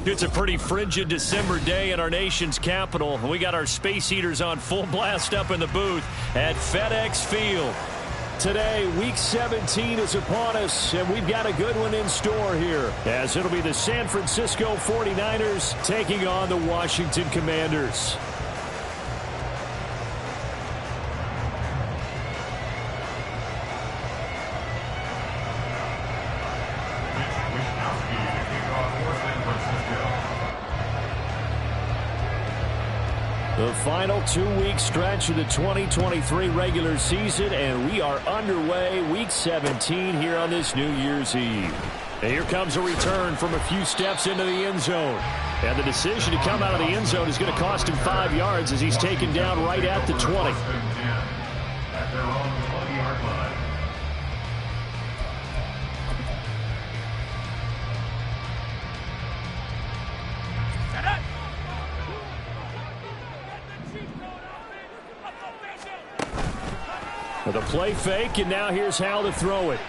It's a pretty frigid December day in our nation's capital. We got our space heaters on full blast up in the booth at FedEx Field. Today, Week 17 is upon us, and we've got a good one in store here, as it'll be the San Francisco 49ers taking on the Washington Commanders. The final 2-week stretch of the 2023 regular season, and we are underway Week 17 here on this New Year's Eve. And here comes a return from a few steps into the end zone. And the decision to come out of the end zone is going to cost him 5 yards as he's taken down right at the 20. The play fake, and now here's how to throw it.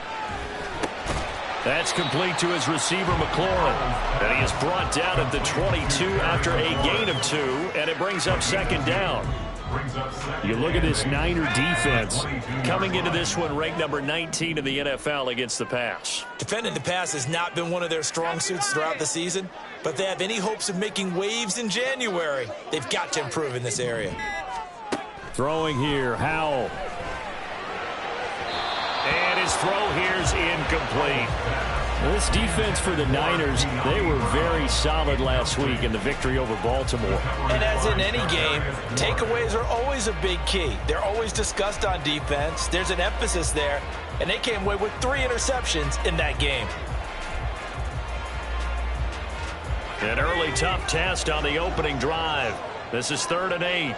That's complete to his receiver, McLaurin. And he is brought down at the 22 after a gain of 2, and it brings up second down. You look at this Niner defense. Coming into this one, ranked number 19 in the NFL against the pass. Defending the pass has not been one of their strong suits throughout the season, but they have any hopes of making waves in January. They've got to improve in this area. Throwing here, Howell. And his throw here's incomplete. This defense for the Niners, they were very solid last week in the victory over Baltimore. And as in any game, takeaways are always a big key. They're always discussed on defense. There's an emphasis there, and they came away with 3 interceptions in that game. An early tough test on the opening drive. This is 3rd and 8.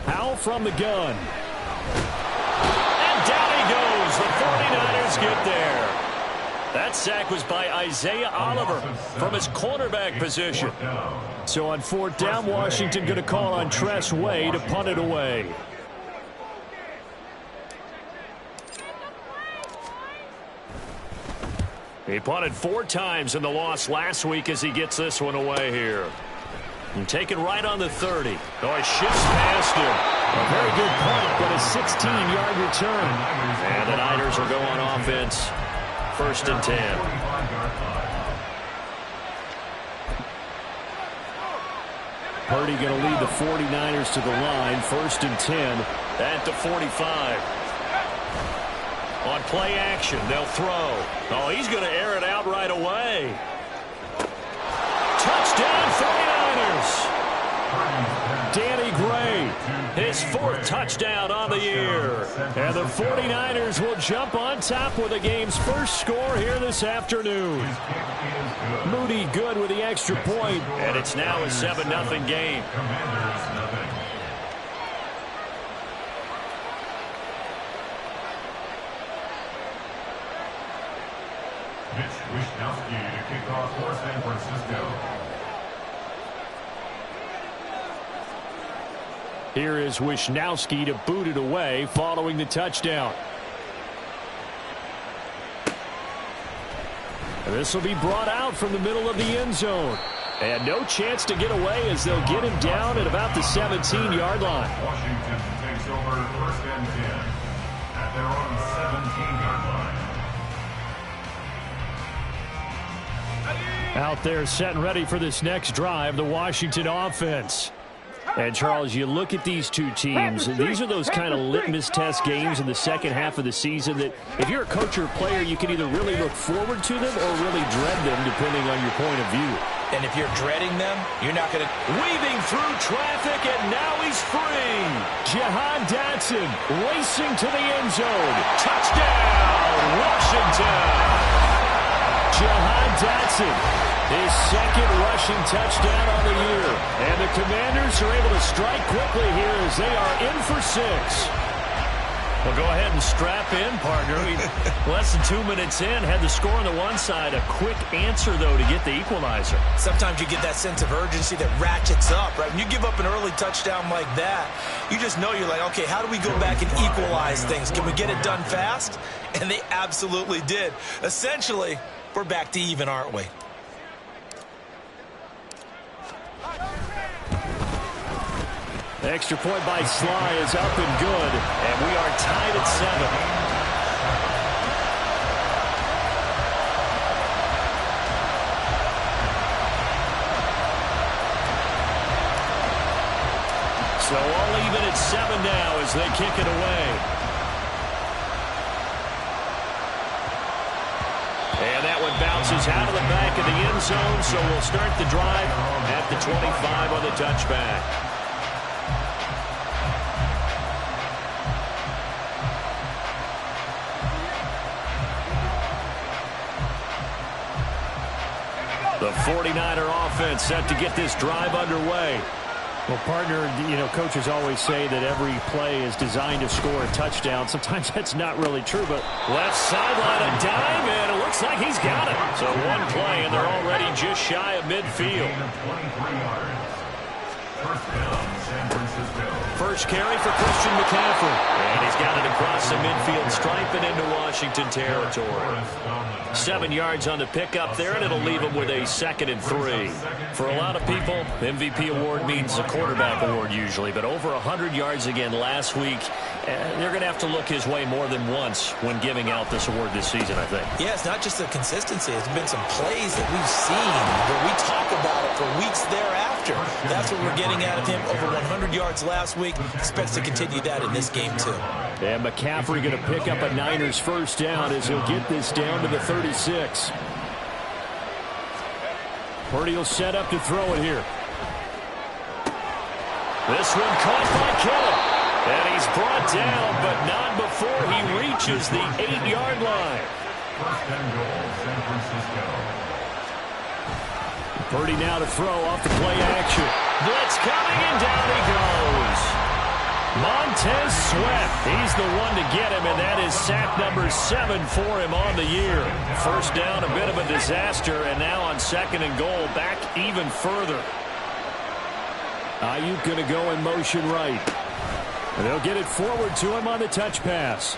Howell from the gun. And down he goes. The 49ers get there. That sack was by Isaiah Oliver from his cornerback position. So on 4th down, Washington going to call on Tress Way to punt it away. He punted 4 times in the loss last week as he gets this one away here. And taken right on the 30. Oh, he shifts past him. A very good punt, but a 16-yard return. And the Niners will go on offense. 1st and 10. Purdy going to lead the 49ers to the line. 1st and 10 at the 45. On play action, they'll throw. Oh, he's going to air it out right away. Touchdown, 49ers. Danny Gray, his 4th touchdown on the year. And the 49ers will jump on top with the game's first score here this afternoon. Moody good with the extra point, and it's now a 7-0 game. Wishnowsky to kick off for San Francisco. Here is Wishnowsky to boot it away following the touchdown. This will be brought out from the middle of the end zone. And no chance to get away as they'll get him down at about the 17-yard line. Washington takes over 1st and 10 at their own 17-yard line. Out there set and ready for this next drive, the Washington offense. And, Charles, you look at these two teams, and these are those kind of litmus test games in the second half of the season that if you're a coach or a player, you can either really look forward to them or really dread them, depending on your point of view. And if you're dreading them, you're not going to... Weaving through traffic, and now he's free. Jahan Dotson racing to the end zone. Touchdown, Washington. Jahan Dotson, his second rushing touchdown on the year. And the Commanders are able to strike quickly here as they are in for 6. Well, go ahead and strap in, partner. Less than 2 minutes in, had the score on the one side. A quick answer, though, to get the equalizer. Sometimes you get that sense of urgency that ratchets up, right? When you give up an early touchdown like that, you just know you're like, okay, how do we go back and equalize things? Can we get it done fast? And they absolutely did. Essentially, we're back to even, aren't we? Extra point by Sly is up and good, and we are tied at 7. So all even at 7 now as they kick it away. And that one bounces out of the back of the end zone, so we'll start the drive at the 25 on the touchback. The 49er offense set to get this drive underway. Well, partner, you know, coaches always say that every play is designed to score a touchdown. Sometimes that's not really true, but left sideline a dime, and it looks like he's got it. So one play, and they're already just shy of midfield. First carry for Christian McCaffrey. And he's got it across the midfield stripe and into Washington territory. 7 yards on the pickup there, and it'll leave him with a 2nd and 3. For a lot of people, MVP award means a quarterback award usually, but over 100 yards again last week. They're going to have to look his way more than once when giving out this award this season, I think. Yeah, it's not just the consistency. It's been some plays that we've seen where we talk about it for weeks thereafter. That's what we're getting out of him. Over 100 yards last week. Expects to continue that in this game, too. And McCaffrey going to pick up a Niners first down as he'll get this down to the 36. Purdy will set up to throw it here. This one caught by Kittle. And he's brought down, but not before he reaches the 8-yard line. First and goal, San Francisco. Purdy now to throw off the play action. Blitz coming, and down he goes. Montez Sweat, he's the one to get him, and that is sack number 7 for him on the year. First down, a bit of a disaster, and now on 2nd and goal, back even further. Ayuk going to go in motion right. And they'll get it forward to him on the touch pass.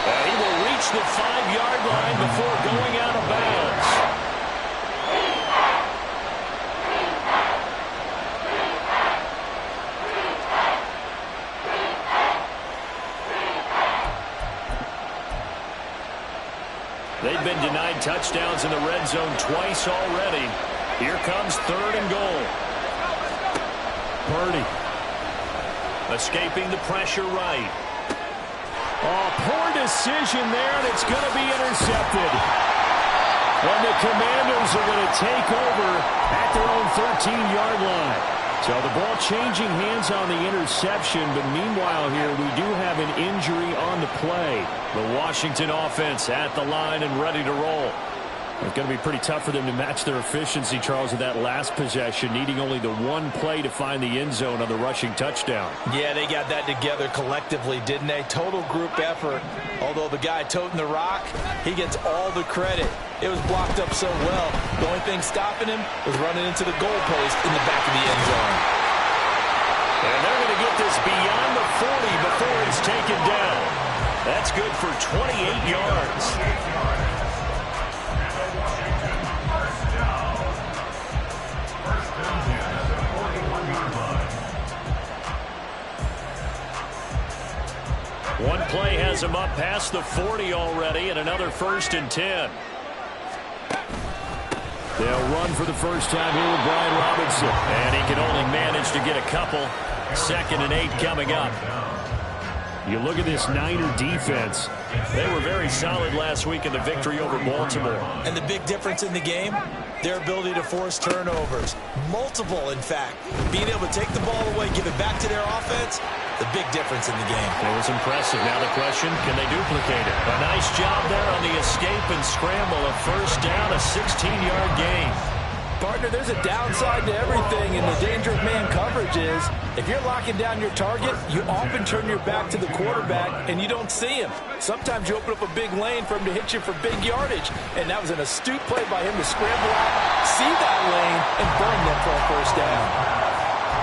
And he will reach the 5-yard line before going out of bounds. They've been denied touchdowns in the red zone twice already. Here comes 3rd and goal. Purdy. Escaping the pressure right. Oh, poor decision there, and it's going to be intercepted. And the Commanders are going to take over at their own 13-yard line. So the ball changing hands on the interception, but meanwhile here we do have an injury on the play. The Washington offense at the line and ready to roll. It's going to be pretty tough for them to match their efficiency, Charles, with that last possession, needing only the one play to find the end zone on the rushing touchdown. Yeah, they got that together collectively, didn't they? Total group effort. Although the guy toting the rock, he gets all the credit. It was blocked up so well. The only thing stopping him was running into the goalpost in the back of the end zone. And they're going to get this beyond the 40 before he's taken down. That's good for 28 yards. One play has him up past the 40 already, and another 1st and 10. They'll run for the first time here with Brian Robinson. And he can only manage to get a couple. 2nd and 8 coming up. You look at this Niner defense. They were very solid last week in the victory over Baltimore. And the big difference in the game, their ability to force turnovers. Multiple, in fact. Being able to take the ball away, give it back to their offense, the big difference in the game. It was impressive. Now the question, can they duplicate it? A nice job there on the escape and scramble. A first down, a 16-yard gain. Partner, there's a downside to everything, and the danger of man coverage is if you're locking down your target, you often turn your back to the quarterback and you don't see him. Sometimes you open up a big lane for him to hit you for big yardage, and that was an astute play by him to scramble out, see that lane, and burn them for a first down.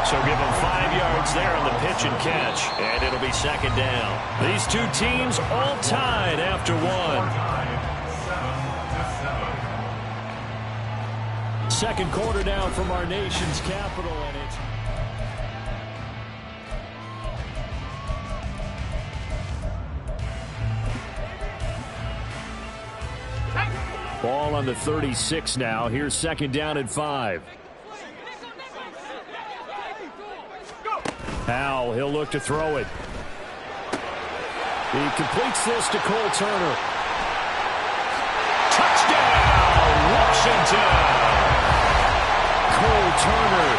So give him 5 yards there on the pitch and catch, and it'll be 2nd down. These two teams all tied after one. 2nd quarter now from our nation's capital, and it's ball on the 36 now. Here's 2nd down and 5. Howell, he'll look to throw it. He completes this to Cole Turner. Touchdown, Washington! Cole Turner,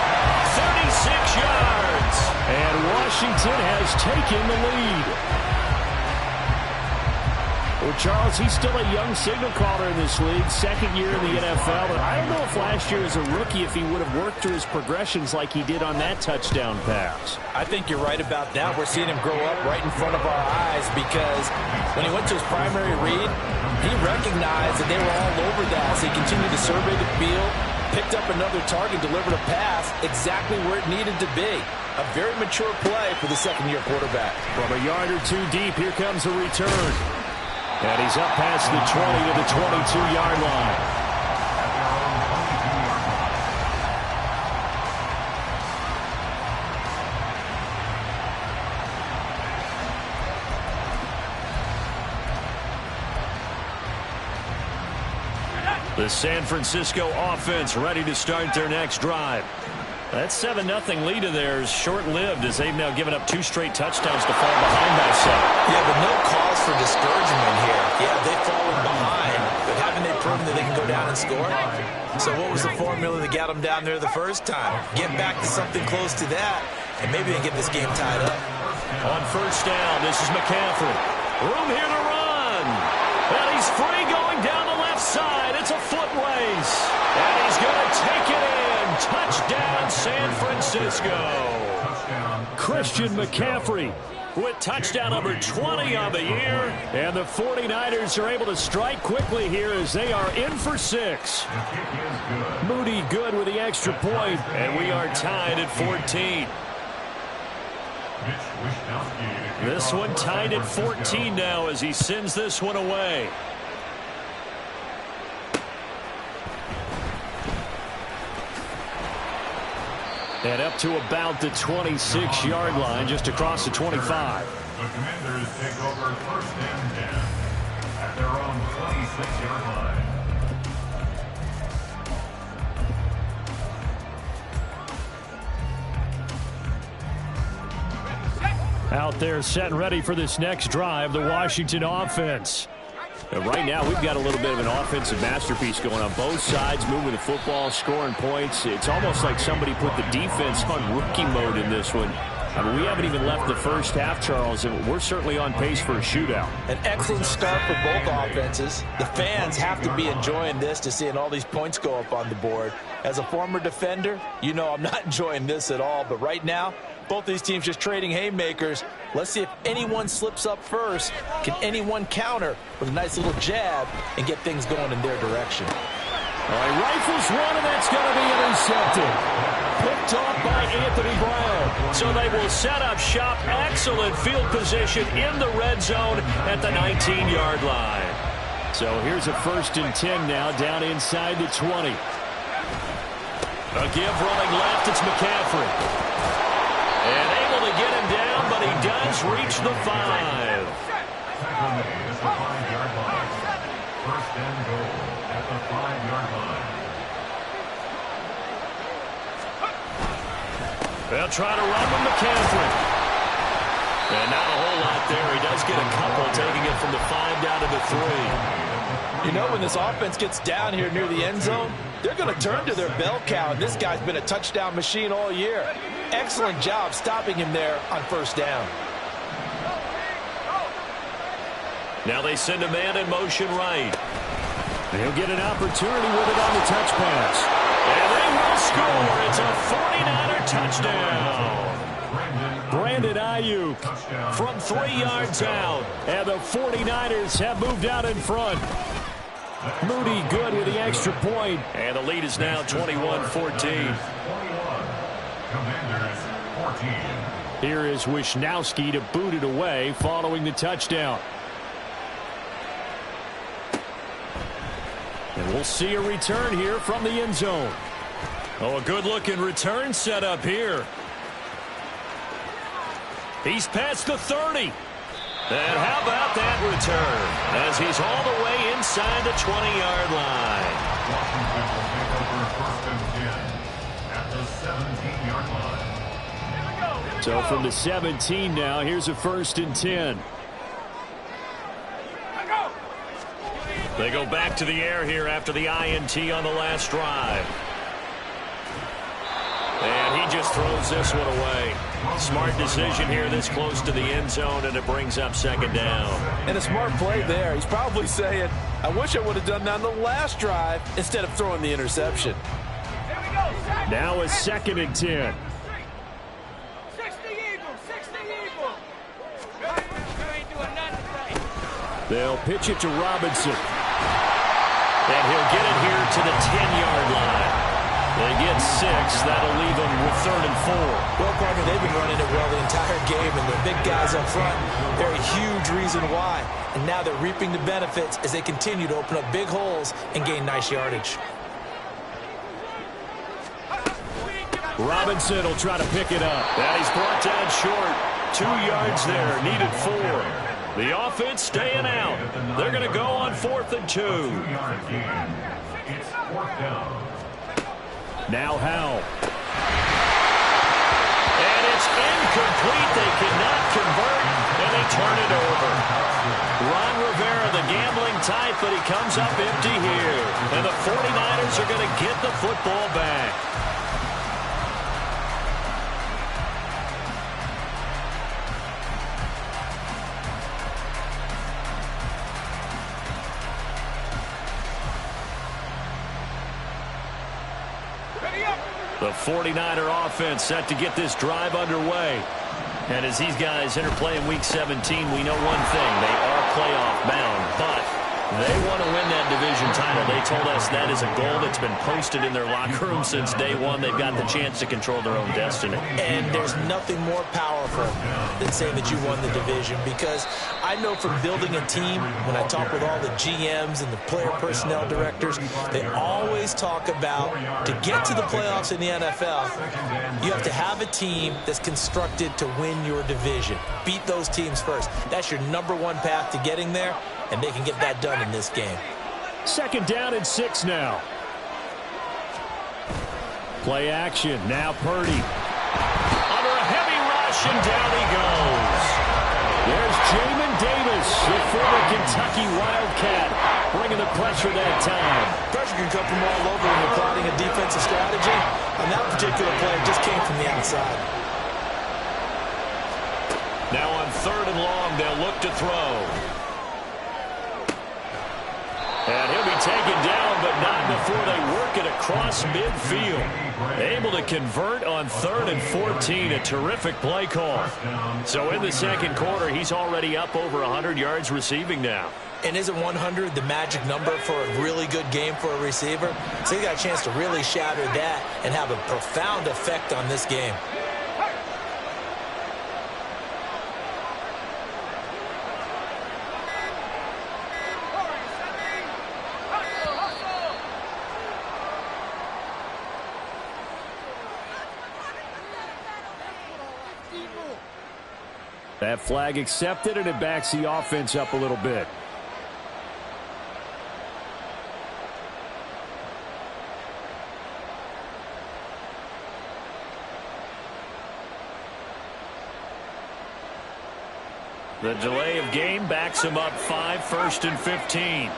36 yards. And Washington has taken the lead. Well, Charles, he's still a young signal caller in this league, 2nd year in the NFL. But I don't know if last year as a rookie, if he would have worked through his progressions like he did on that touchdown pass. I think you're right about that. We're seeing him grow up right in front of our eyes because when he went to his primary read, he recognized that they were all over that. So he continued to survey the field, picked up another target, delivered a pass exactly where it needed to be. A very mature play for the 2nd-year quarterback. From a yard or two deep, here comes a return. And he's up past the 20 to the 22-yard line. The San Francisco offense ready to start their next drive. That 7-0 lead of theirs short-lived as they've now given up 2 straight touchdowns to fall behind by 7. Yeah, but no cause for discouragement here. Yeah, they've fallen behind, but haven't they proven that they can go down and score? So what was the formula that got them down there the first time? Get back to something close to that, and maybe they can get this game tied up. On first down, this is McCaffrey. Room here to run. And he's free going down the left side. It's a foot race. And he's going to take it in. Touchdown, San Francisco. Christian McCaffrey with touchdown number 20 on the year. And the 49ers are able to strike quickly here as they are in for 6. Moody good with the extra point, and we are tied at 14. This one tied at 14 now as he sends this one away. And up to about the 26-yard line, just across the 25. The Commanders take over 1st and 10 at their own 26-yard line. Out there set and ready for this next drive, the Washington offense. And right now, we've got a little bit of an offensive masterpiece going on both sides, moving the football, scoring points. It's almost like somebody put the defense on rookie mode in this one. I mean, we haven't even left the first half, Charles, and we're certainly on pace for a shootout. An excellent start for both offenses. The fans have to be enjoying this to seeing all these points go up on the board. As a former defender, you know I'm not enjoying this at all, but right now, both these teams just trading haymakers. Let's see if anyone slips up first. Can anyone counter with a nice little jab and get things going in their direction? All right, rifles one, and that's going to be intercepted. Picked off by Anthony Brown. So they will set up shop. Excellent field position in the red zone at the 19-yard line. So here's a 1st and 10 now, down inside the 20. A give running left, it's McCaffrey. And able to get him down, but he does reach the 5. Tackle made at the 5-yard line. 1st and goal at the 5-yard line. They'll try to run with McCaffrey. And not a whole lot there. He does get a couple, taking it from the 5 down to the 3. You know, when this offense gets down here near the end zone, they're going to turn to their bell cow, and this guy's been a touchdown machine all year. Excellent job stopping him there on first down. Now they send a man in motion right. He'll get an opportunity with it on the touch pass. And they will score. It's a 49er touchdown. Brandon Ayuk from 3 yards out. And the 49ers have moved out in front. Moody good with the extra point. And the lead is now 21-14. Commanders 14. Here is Wisnowski to boot it away following the touchdown. And we'll see a return here from the end zone. Oh, a good-looking return set up here. He's past the 30. And how about that return? As he's all the way inside the 20-yard line. Washington will take over first and 10 at the 17-yard line. So from the 17 now, here's a first and 10. They go back to the air here after the INT on the last drive. And he just throws this one away. Smart decision here this close to the end zone, and it brings up second down. And a smart play there. He's probably saying, I wish I would have done that on the last drive instead of throwing the interception. Now a second and 10. They'll pitch it to Robinson. And he'll get it here to the 10-yard line. They get 6. That'll leave them with 3rd and 4. Well, partner, they've been running it well the entire game, and the big guys up front, they're a huge reason why. And now they're reaping the benefits as they continue to open up big holes and gain nice yardage. Robinson will try to pick it up. And he's brought down short. 2 yards there, needed 4. The offense staying out. They're going to go on 4th and 2. 2-yard gain. It's 4th down. Now Howell. And it's incomplete. They cannot convert, and they turn it over. Ron Rivera, the gambling type, but he comes up empty here. And the 49ers are going to get the football back. The 49er offense set to get this drive underway. And as these guys interplay in Week 17, we know one thing. They are playoff bound, but they want to win that division title. They told us that is a goal that's been posted in their locker room since day one. They've got the chance to control their own destiny. And there's nothing more powerful than saying that you won the division, because I know from building a team, when I talk with all the GMs and the player personnel directors, they always talk about, to get to the playoffs in the NFL, you have to have a team that's constructed to win your division. Beat those teams first. That's your #1 path to getting there, and they can get that done in this game. 2nd down and 6 now. Play action. Now Purdy. Under a heavy rush, and down he goes. There's Jamin Davis, the former Kentucky Wildcat, bringing the pressure that time. Pressure can come from all over when you're plotting a defensive strategy. On that particular play, it just came from the outside. Now on 3rd and long, they'll look to throw. And he'll be taken down, but not before they work it across midfield. Able to convert on 3rd and 14. A terrific play call. So in the second quarter, he's already up over 100 yards receiving now. And isn't 100 the magic number for a really good game for a receiver? So he got a chance to really shatter that and have a profound effect on this game. That flag accepted, and it backs the offense up a little bit. The delay of game backs him up 5, 1st and 15.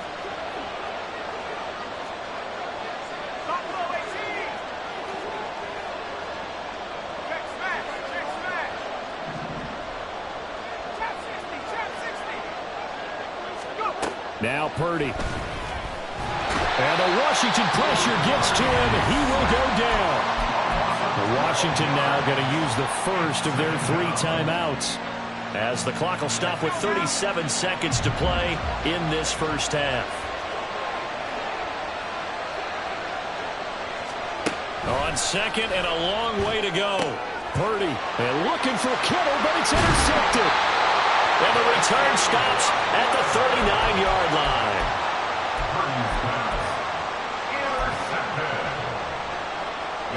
Now Purdy. And the Washington pressure gets to him. He will go down. Washington now going to use the first of their 3 timeouts, as the clock will stop with 37 seconds to play in this first half. On second and a long way to go. Purdy and looking for Kittle, but it's intercepted. And the return stops at the 39-yard line.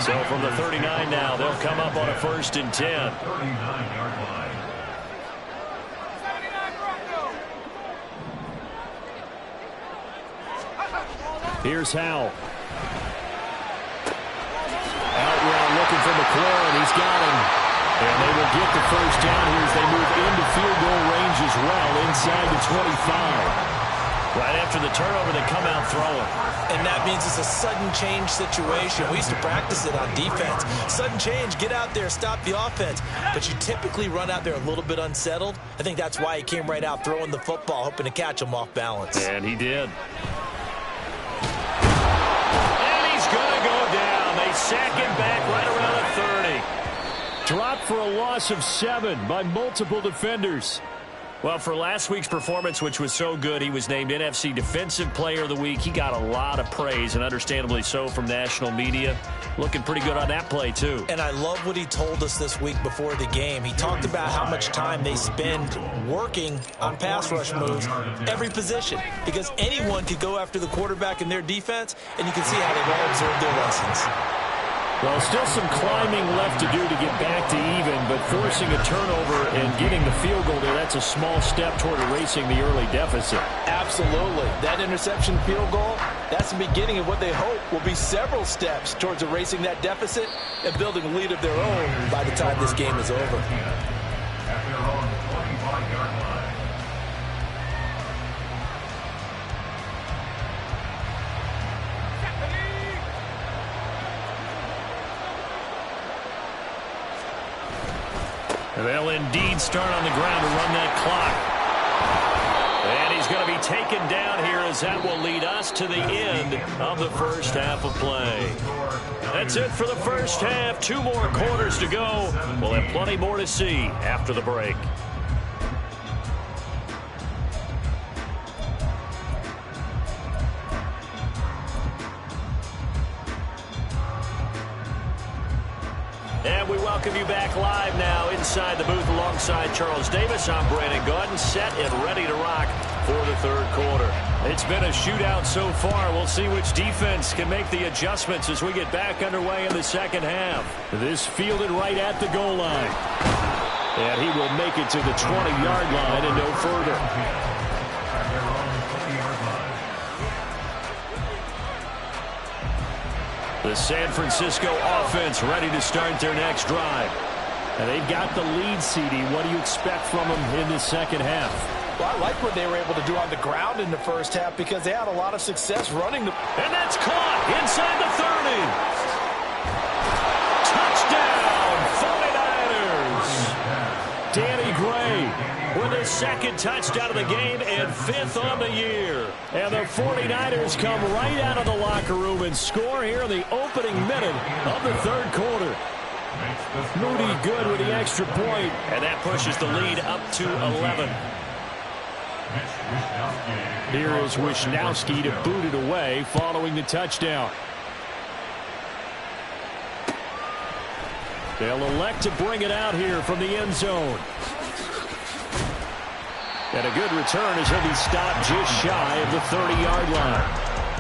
So from the 39 now, they'll come up on a 1st and 10. 39-yard line. Here's Howell. Out round looking for McLaurin. He's got him. And they will get the first down here as they move into field goal range as well, inside the 25. Right after the turnover, they come out throwing. And that means it's a sudden change situation. We used to practice it on defense. Sudden change, get out there, stop the offense. But you typically run out there a little bit unsettled. I think that's why he came right out throwing the football, hoping to catch him off balance. And he did. And he's going to go down. They sack him back right around the 30. Dropped for a loss of 7 by multiple defenders. Well, for last week's performance, which was so good, he was named NFC Defensive Player of the Week. He got a lot of praise, and understandably so, from national media. Looking pretty good on that play, too. And I love what he told us this week before the game. He talked about how much time they spend working on pass rush moves, every position, because anyone could go after the quarterback in their defense, and you can see how they've all observed their lessons. Well, still some climbing left to do to get back to even, but forcing a turnover and getting the field goal there, that's a small step toward erasing the early deficit. Absolutely. That interception field goal, that's the beginning of what they hope will be several steps towards erasing that deficit and building a lead of their own by the time this game is over. At their own 25-yard line. They'll indeed start on the ground to run that clock. And he's going to be taken down here, as that will lead us to the end of the first half of play. That's it for the first half. 2 more quarters to go. We'll have plenty more to see after the break. And we welcome you back live now inside the booth alongside Charles Davis. I'm Brandon Gordon, set and ready to rock for the third quarter. It's been a shootout so far. We'll see which defense can make the adjustments as we get back underway in the second half. This fielded right at the goal line. And he will make it to the 20-yard line and no further. The San Francisco offense ready to start their next drive. And they've got the lead, CD. What do you expect from them in the second half? Well, I like what they were able to do on the ground in the first half because they had a lot of success running the... And that's caught inside the 30. Touchdown, 49ers. Danny Gray with his second touchdown of the game and 5th on the year. And the 49ers come right out of the locker room and score here in the opening minute of the third quarter. Moody good with the extra point, and that pushes the lead up to 11. Here is Wisnowski to boot it away following the touchdown. They'll elect to bring it out here from the end zone. And a good return as he'll be stopped just shy of the 30-yard line.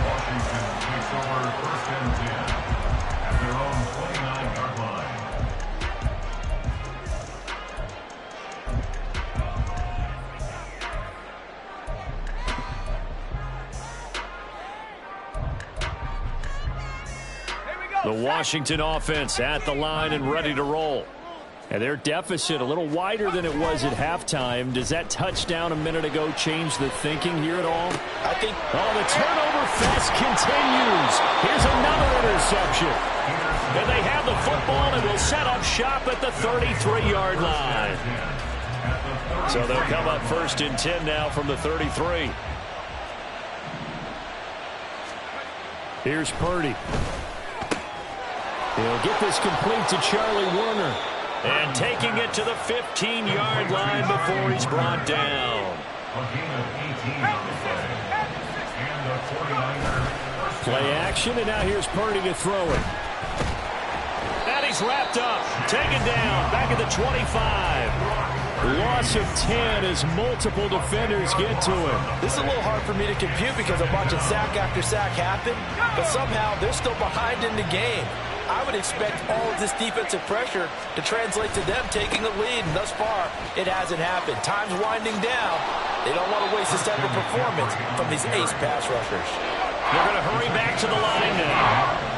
Washington takes over 1st and 10 at their own 29-yard line. The Washington offense at the line and ready to roll. And their deficit a little wider than it was at halftime. Does that touchdown a minute ago change the thinking here at all? I think. Oh, the turnover fest continues. Here's another interception. And they have the football and will set up shop at the 33-yard line. So they'll come up 1st and 10 now from the 33. Here's Purdy. He'll get this complete to Charlie Warner. And taking it to the 15-yard line before he's brought down. Play action, and now here's Purdy to throw it. And he's wrapped up, taken down, back at the 25. Loss of 10 as multiple defenders get to him. This is a little hard for me to compute because I'm watching sack after sack happen, but somehow they're still behind in the game. I would expect all of this defensive pressure to translate to them taking a lead, and thus far, it hasn't happened. Time's winding down. They don't want to waste this type of performance from these ace pass rushers. They're going to hurry back to the line now.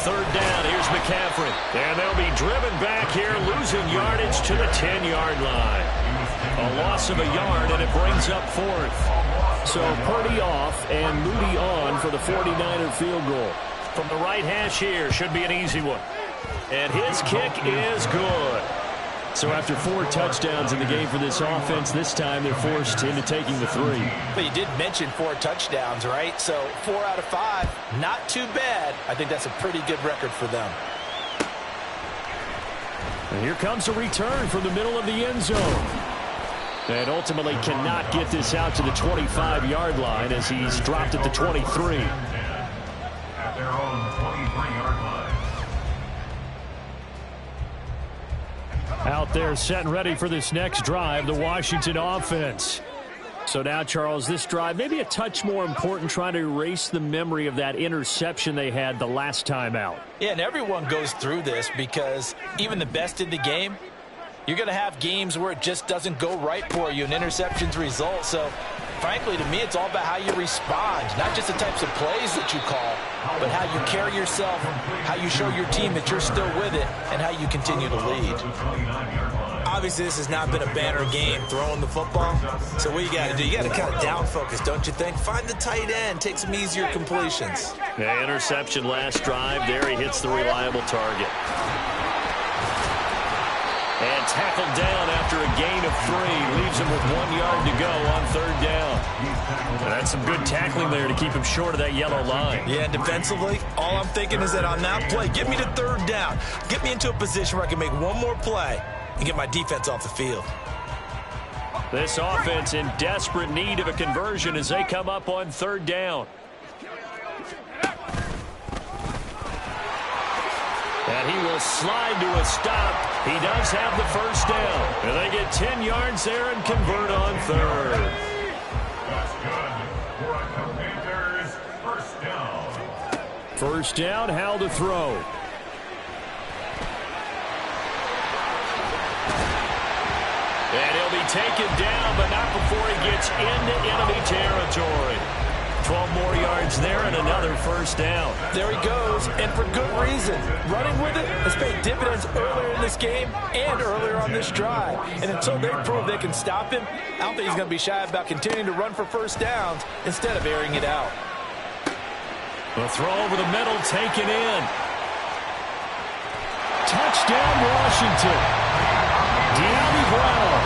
3rd down, here's McCaffrey. And they'll be driven back here, losing yardage to the 10-yard line. A loss of a yard, and it brings up 4th. So Purdy off and Moody on for the 49er field goal. From the right hash here, should be an easy one. And his kick is good. So after 4 touchdowns in the game for this offense, this time they're forced into taking the 3. But you did mention 4 touchdowns, right? So 4 out of 5, not too bad. I think that's a pretty good record for them. And here comes a return from the middle of the end zone. And ultimately cannot get this out to the 25-yard line as he's dropped at the 23. At their own 23-yard line. Out there set and ready for this next drive, the Washington offense. So now, Charles, this drive maybe a touch more important, trying to erase the memory of that interception they had the last time out. Yeah, and everyone goes through this because even the best in the game, you're going to have games where it just doesn't go right for you and interceptions result. So, frankly, to me, it's all about how you respond, not just the types of plays that you call, but how you carry yourself, how you show your team that you're still with it, and how you continue to lead. Obviously, this has not been a banner game throwing the football. So what you got to do, you got to kind of down focus, don't you think? Find the tight end, take some easier completions. Yeah, interception last drive. There he hits the reliable target. And tackled down after a gain of 3. Leaves him with 1 yard to go on 3rd down. And that's some good tackling there to keep him short of that yellow line. Yeah, and defensively, all I'm thinking is that on that play, get me to 3rd down. Get me into a position where I can make one more play and get my defense off the field. This offense in desperate need of a conversion as they come up on 3rd down. And he will slide to a stop. He does have the 1st down. And they get 10 yards there and convert on 3rd. That's good for a Commanders 1st down. 1st down, Hal to throw. And he'll be taken down, but not before he gets into enemy territory. 12 more yards there and another 1st down. There he goes, and for good reason. Running with it has paid dividends earlier in this game and earlier on this drive. And until they prove they can stop him, I don't think he's going to be shy about continuing to run for 1st downs instead of airing it out. The throw over the middle taken in. Touchdown, Washington. De'Ami Brown,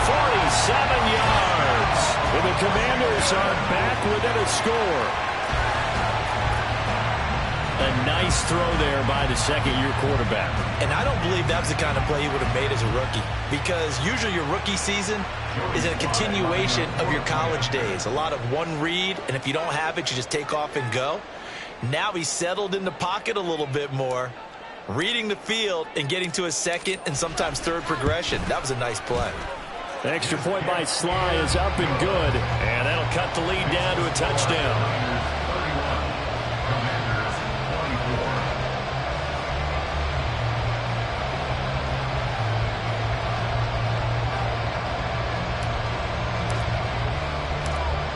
47 yards. And the Commanders are back within a score. A nice throw there by the 2nd-year quarterback. And I don't believe that was the kind of play he would have made as a rookie, because usually your rookie season is a continuation of your college days. A lot of one read, and if you don't have it, you just take off and go. Now he's settled in the pocket a little bit more, reading the field and getting to a 2nd and sometimes 3rd progression. That was a nice play. The extra point by Sly is up and good, and that'll cut the lead down to a touchdown.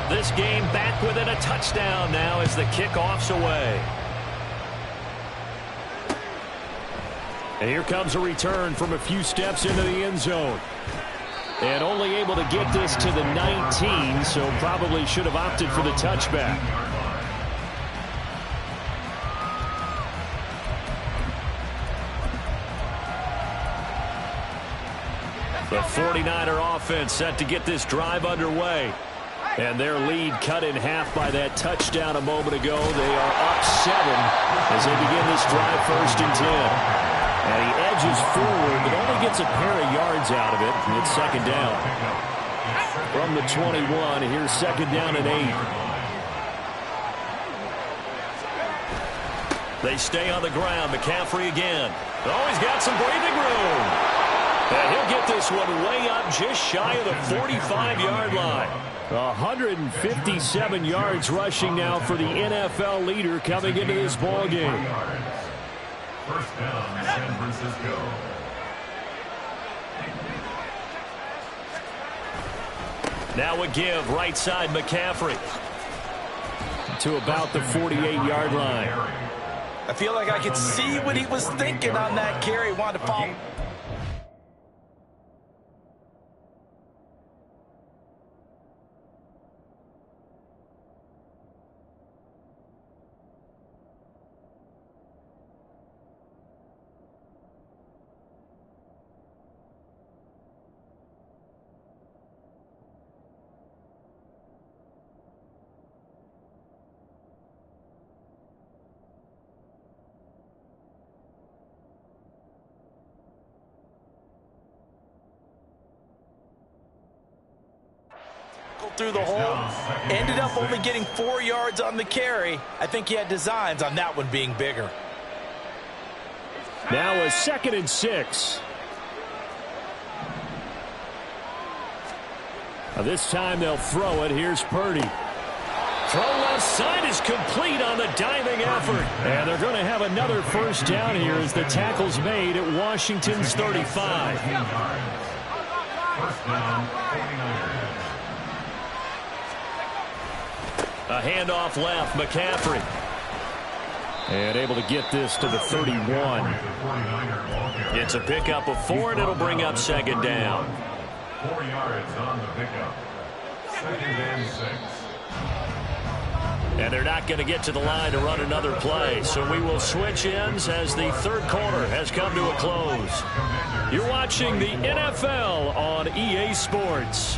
This game back within a touchdown now as the kickoff's away. And here comes a return from a few steps into the end zone. And only able to get this to the 19, so probably should have opted for the touchback. The 49er offense set to get this drive underway. And their lead cut in half by that touchdown a moment ago. They are up 7 as they begin this drive 1st and 10. And he edges forward, but only gets a pair of yards out of it. And it's 2nd down. From the 21, here's 2nd down and 8. They stay on the ground. McCaffrey again. Oh, he's got some breathing room. And he'll get this one way up just shy of the 45-yard line. 157 yards rushing now for the NFL leader coming into this ball game. 1st down, San Francisco. Now a give, right side McCaffrey. To about the 48-yard line. I feel like I could see what he was thinking on that carry. He wanted to follow. Through the hole, ended up only getting 4 yards on the carry. I think he had designs on that one being bigger. Now a 2nd and 6. Now this time they'll throw it. Here's Purdy. Throw left side is complete on the diving effort. And they're going to have another 1st down here as the tackle's made at Washington's 35. 1st down, 49ers. A handoff left, McCaffrey. And able to get this to the 31. It's a pickup of 4, and it'll bring up 2nd down. 4 yards on the pickup. 2nd and 6. And they're not going to get to the line to run another play. So we will switch ends as the 3rd quarter has come to a close. You're watching the NFL on EA Sports.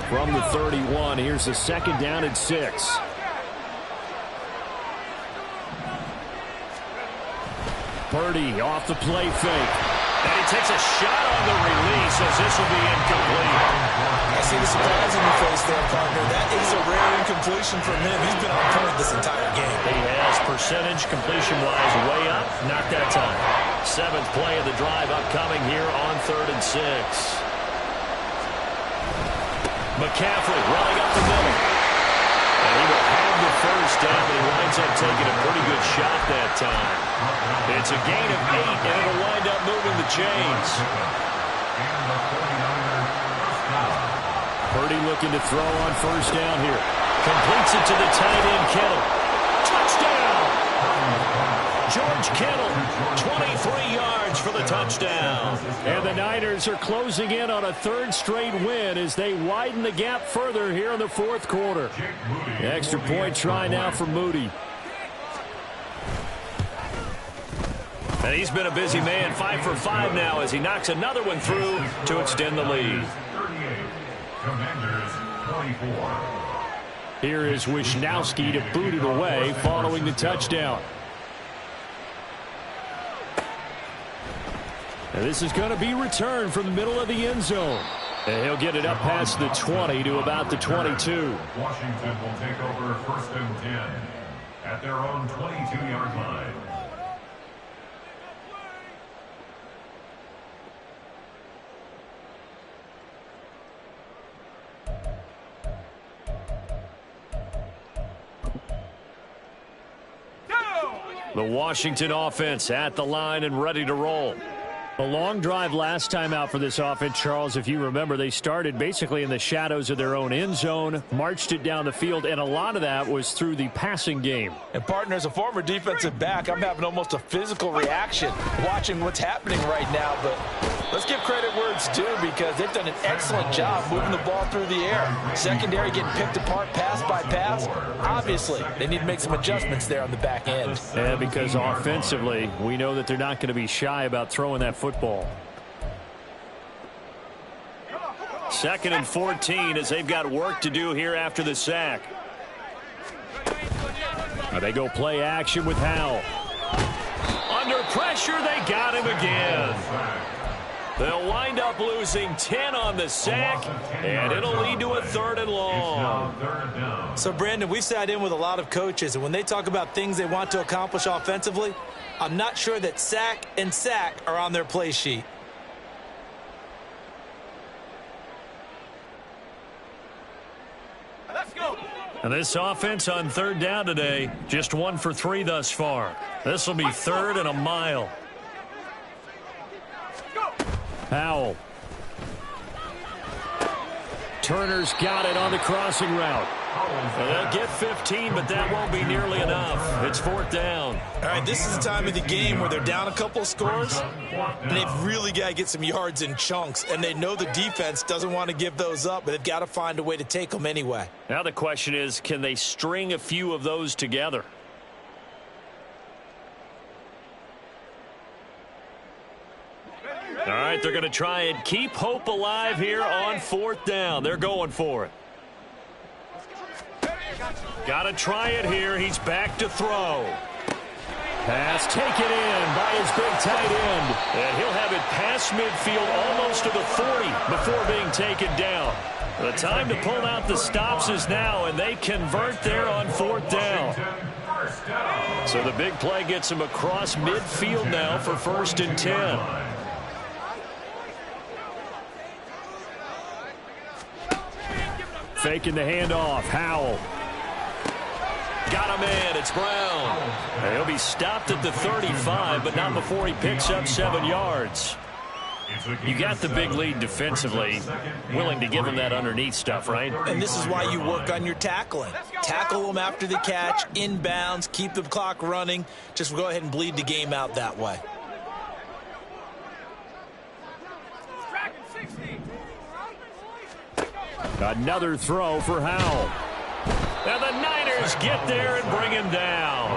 From the 31, here's a 2nd down and 6. Purdy off the play fake. And he takes a shot on the release as this will be incomplete. I see the surprise in your face there, partner. That is a rare incompletion from him. He's been on point this entire game. He has percentage completion-wise way up. Not that time. 7th play of the drive upcoming here on 3rd and 6. McCaffrey running up the middle. And he will have the 1st down, but he winds up taking a pretty good shot that time. It's a gain of 8, and it'll wind up moving the chains. Purdy looking to throw on 1st down here. Completes it to the tight end, Kittle. Touchdown! George Kittle, 23 yards for the touchdown. And the Niners are closing in on a 3rd straight win as they widen the gap further here in the 4th quarter. The extra point try now for Moody. And he's been a busy man, 5 for 5 now as he knocks another one through to extend the lead. 38, Commanders 24. Here is Wisnowski to boot it away following the touchdown. And this is going to be returned from the middle of the end zone. And he'll get it up past the 20 to about the 22. Washington will take over 1st and 10 at their own 22-yard line. The Washington offense at the line and ready to roll. A long drive last time out for this offense, Charles. If you remember, they started basically in the shadows of their own end zone, marched it down the field, and a lot of that was through the passing game. And, partner, as a former defensive back, I'm having almost a physical reaction watching what's happening right now. But let's give credit where it's due, because they've done an excellent job moving the ball through the air. Secondary getting picked apart pass by pass. Obviously, they need to make some adjustments there on the back end. Yeah, because offensively, we know that they're not going to be shy about throwing that football. 2nd and 14 as they've got work to do here after the sack. They go play action with Howell. Under pressure, they got him again. They'll wind up losing 10 on the sack, and it'll lead to a 3rd and long. So, Brandon, we've sat in with a lot of coaches, and when they talk about things they want to accomplish offensively, I'm not sure that sack and sack are on their play sheet. And this offense on 3rd down today, just 1 for 3 thus far. This will be 3rd and a mile. Howell. Turner's got it on the crossing route. They'll get 15, but that won't be nearly enough. It's 4th down. All right, this is the time of the game where they're down a couple of scores, and they've really got to get some yards in chunks, and they know the defense doesn't want to give those up, but they've got to find a way to take them anyway. Now the question is, can they string a few of those together? All right, they're going to try and keep hope alive here on 4th down. They're going for it. Got to try it here. He's back to throw. Pass taken in by his big tight end. And he'll have it past midfield almost to the 40 before being taken down. The time to pull out the stops is now, and they convert there on 4th down. So the big play gets him across midfield now for 1st and 10. Faking the handoff. Howell. Got him in. It's Brown. And he'll be stopped at the 35, but not before he picks up 7 yards. You got the big lead defensively. Willing to give him that underneath stuff, right? And this is why you work on your tackling. Tackle them after the catch, inbounds, keep the clock running. Just go ahead and bleed the game out that way. Another throw for Howell. And the Niners get there and bring him down.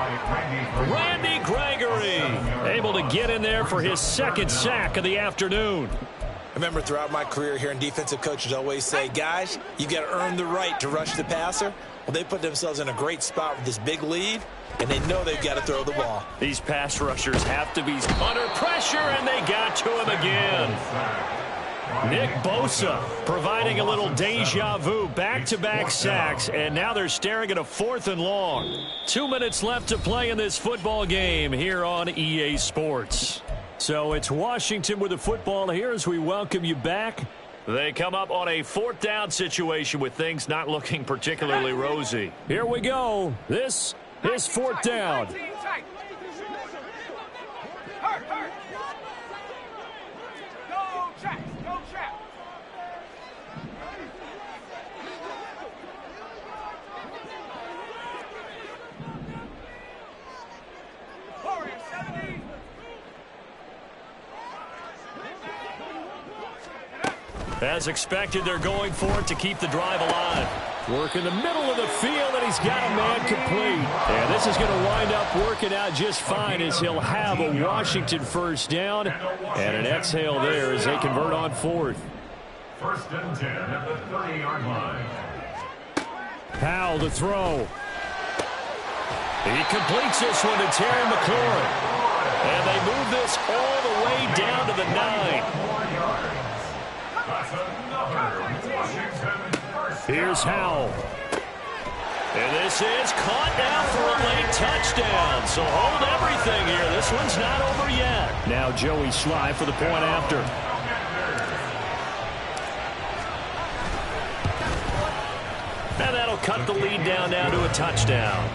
Randy Gregory able to get in there for his 2nd sack of the afternoon. I remember throughout my career hearing defensive coaches always say, guys, you got to earn the right to rush the passer. Well, they put themselves in a great spot with this big lead, and they know they've got to throw the ball. These pass rushers have to be under pressure, and they got to him again. Nick Bosa providing a little deja vu, back-to-back sacks, and now they're staring at a 4th and long. 2 minutes left to play in this football game here on EA Sports. So it's Washington with the football here as we welcome you back. They come up on a 4th down situation with things not looking particularly rosy. Here we go. This is 4th down. As expected, they're going for it to keep the drive alive. Work in the middle of the field, and he's got a man complete. And this is going to wind up working out just fine as he'll have a Washington 1st down and an exhale there as they convert on 4th. 1st and 10 at the 30-yard line. Howell to throw. He completes this one to Terry McLaurin. And they move this all the way down to the 9. Here's Howell. And this is caught now for a late touchdown. So hold everything here. This one's not over yet. Now Joey Sly for the point after. And that'll cut the lead down now to a touchdown.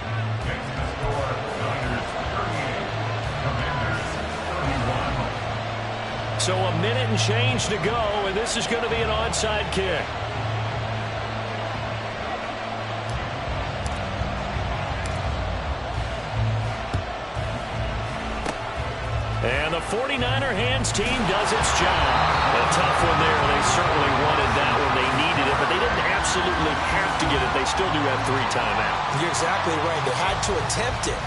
So a minute and change to go, and this is going to be an onside kick. And the 49er hands team does its job. A tough one there. They certainly wanted that one. They needed it, but they didn't absolutely have to get it. They still do have 3 timeouts. You're exactly right. They had to attempt it.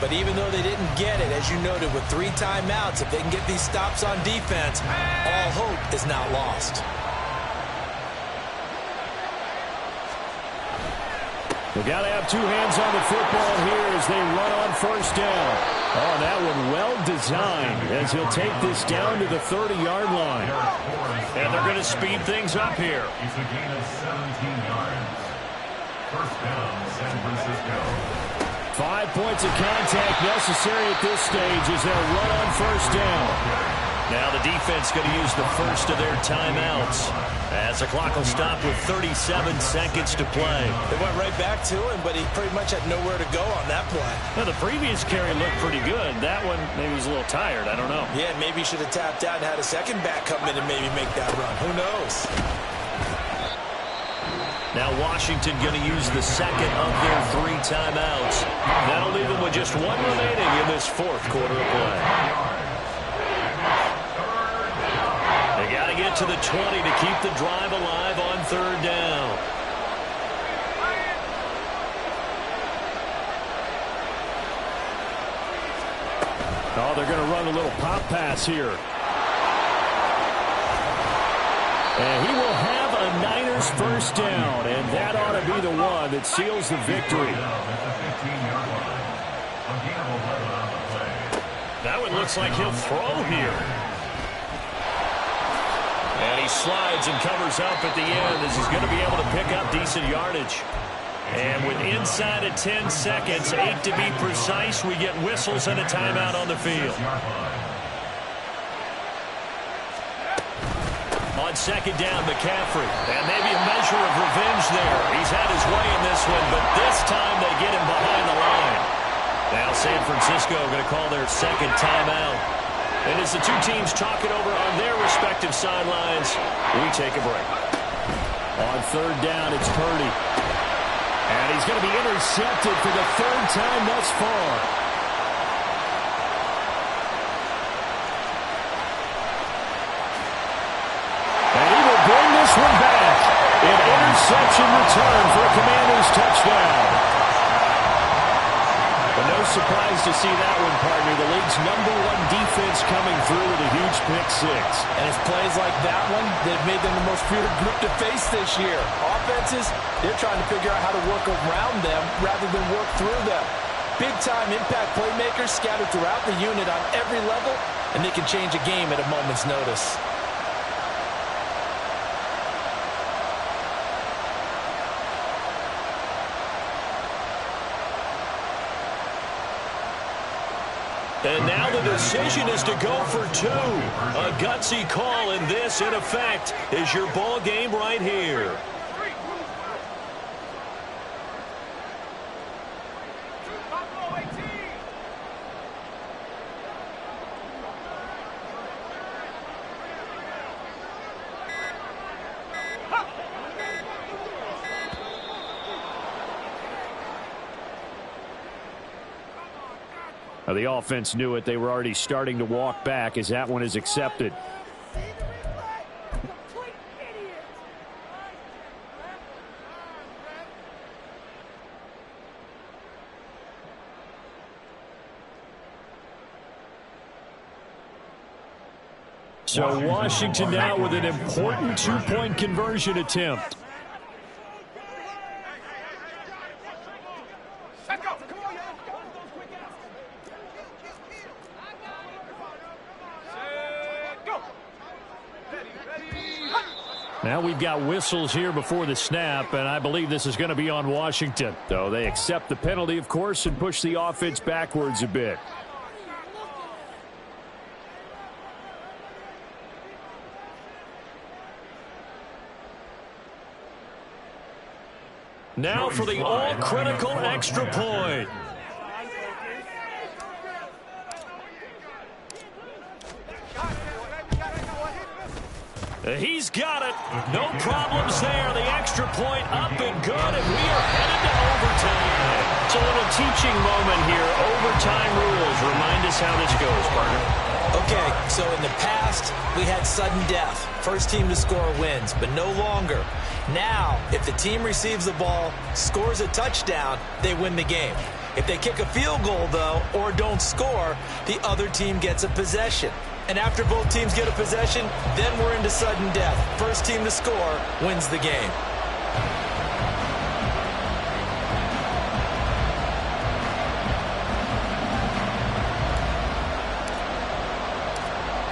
But even though they didn't get it, as you noted, with 3 timeouts, if they can get these stops on defense, all hope is not lost. They got to have 2 hands on the football here as they run on first down. Oh, that one well designed as he'll take this down to the 30-yard line. And they're going to speed things up here. It's a gain of 17 yards. First down, San Francisco. 5 points of contact necessary at this stage as they'll run on first down. Now the defense going to use the first of their timeouts as the clock will stop with 37 seconds to play. They went right back to him, but he pretty much had nowhere to go on that play. Now the previous carry looked pretty good. That one, maybe he was a little tired. I don't know. Yeah, maybe he should have tapped out and had a second back come in and maybe make that run. Who knows? Now Washington going to use the second of their 3 timeouts. That'll leave them with just 1 remaining in this 4th quarter of play. They got to get to the 20 to keep the drive alive on 3rd down. Oh, they're going to run a little pop pass here. And he will have a Niners first down, and that ought to be the one that seals the victory. That one looks like he'll throw here. And he slides and covers up at the end as he's going to be able to pick up decent yardage. And with inside of 10 seconds, 8 to be precise, we get whistles and a timeout on the field. On 2nd down, McCaffrey. And maybe a measure of revenge there. He's had his way in this one, but this time they get him behind the line. Now San Francisco going to call their 2nd timeout. And as the 2 teams talk it over on their respective sidelines, we take a break. On 3rd down, it's Purdy. And he's going to be intercepted for the 3rd time thus far. And he will bring this one back. An interception return for a Commanders touchdown. But no surprise to see that one, partner. The league's #1 defense coming through with a huge pick-6. And it's plays like that one that made them the most brutal group to face this year. Offenses, they're trying to figure out how to work around them rather than work through them. Big-time impact playmakers scattered throughout the unit on every level, and they can change a game at a moment's notice. And now the decision is to go for 2. A gutsy call, and this, in effect, is your ball game right here. The offense knew it. They were already starting to walk back as that one is accepted. So Washington now with an important 2-point conversion attempt. Now we've got whistles here before the snap, and I believe this is going to be on Washington. So they accept the penalty, of course, and push the offense backwards a bit. Now for the all-critical extra point. He's got it. No problems there. The extra point up and good, and we are headed to overtime. It's a little teaching moment here. Overtime rules. Remind us how this goes, partner. Okay, so in the past, we had sudden death. First team to score wins, but no longer. Now, if the team receives the ball, scores a touchdown, they win the game. If they kick a field goal, though, or don't score, the other team gets a possession. And after both teams get a possession, then we're into sudden death. First team to score wins the game.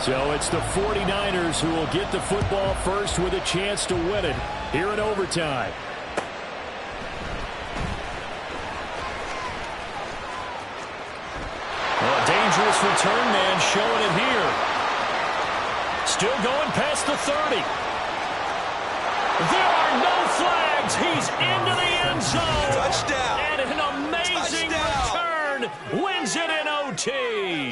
So it's the 49ers who will get the football first with a chance to win it here in overtime. Well, a dangerous return man showing it here. Still going past the 30. There are no flags. He's into the end zone. Touchdown. And an amazing return wins it in OT.